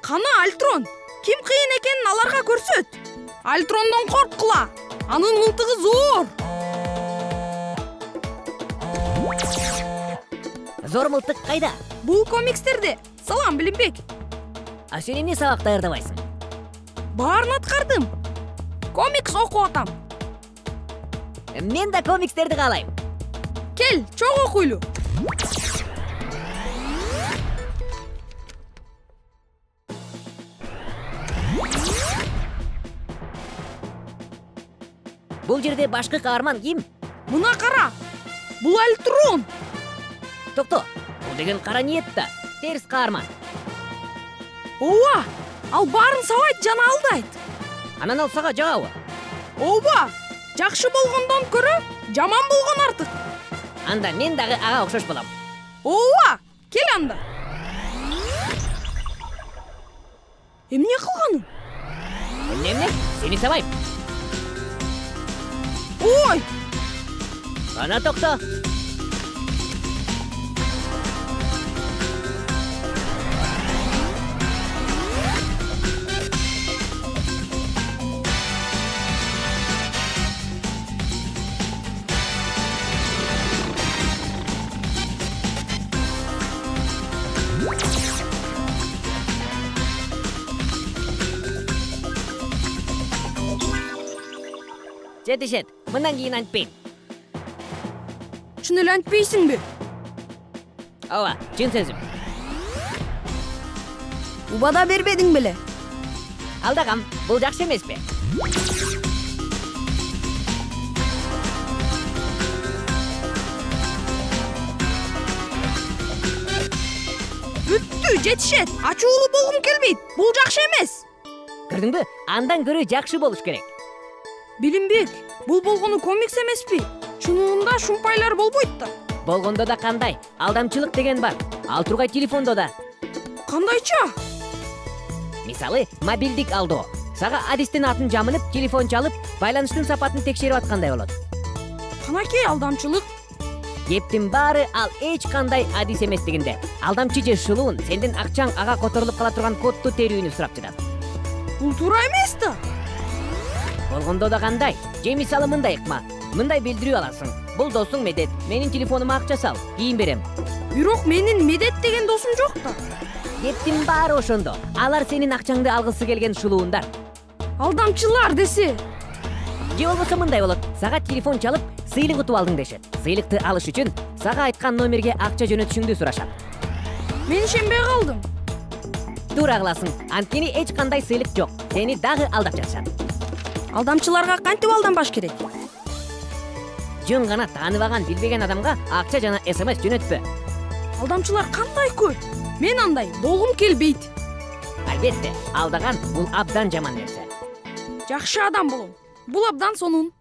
Кана Альтрон, ким кыйын экенин аларга көрсөт. Альтрондон корккула. Анын мылтыгы зор. Зор мылтык кайда? Бул комикстерде. Салам, Билимбек. А сен эмне сабак даярдабайсың? Баарын аткардым. Комикс окуп атам. Мен да комикстерди каалайм. Кел, чогуу окуйлу. Бул жерде башкы каарман ким? Мына кара. Бул Альтрон. Токто, бул деген кара ниет да. Терс каарман. Ооба, ал баарын сабайт жана алдайт. Анан ал сага жагабы? Ооба, жакшы болгондон көрө жаман болгон артык. Анда мен дагы ага окшош болом. Ооба, кел анда. Эмне кылганың? Эмне? Сени сабайм. Ой! Ана токто. Жетишет, мындан кийин антпейм. Чын эле антпейсиңби? Ооба, чын сөзүм. Убада бербедиң беле? Алдагам, бул жакшы эмеспи? Бүттү, жетишет. Ачуулуу болгум келбейт. Бул жакшы эмес. Көрдүңбү? Андан көрө жакшы болуш керек. Билимбек, бул болгону комикс эмеспи? Чынында шумпайлар болбойт да. Болгондо да кандай? Алдамчылык деген бар. Ал тургай телефондо да. Кандайча? Мисалы, мобилдик алдоо. Сага адистин атын жамынып, телефон чалып, байланыштын сапатын текшерип аткандай болот. Канакей алдамчылык? Кептин баары ал эч кандай адис эместигинде. Алдамчы же шылуун сендин акчаң ага которулуп кала турган кодду терүүнү сурап жатат. Бул туура эмес да. Болгондо да кандай? Же мисалы мындай ыкма. Мындай билдирүү аласың. Бул досуң Медет. Менин телефонума акча сал. Кийин берем. Бирок менин Медет деген досум жок да. Кептин баары ошондо. Алар сенин акчаңды алгысы келген шулуундар. Алдамчылар десе. Же болбосо мындай болот. Сага телефон чалып, сыйлык утуп алдың дешет. Сыйлыкты алыш үчүн сага айткан номерге акча жөнөтүшүңдү сурашат. Мен ишенбей калдым. Туура кыласың. Анткени эч кандай сыйлык жок. Сени дагы алдап жатышат. Алдамчыларга кантип алданбаш керек? Жөн гана тааныбаган, билбеген адамга акча жана СМС жөнөтпө. Алдамчылар кандай көп? Мен андай болгум келбейт. Албетте, алдаган бул абдан жаман нерсе. Жакшы адам болом. Бул абдан сонун.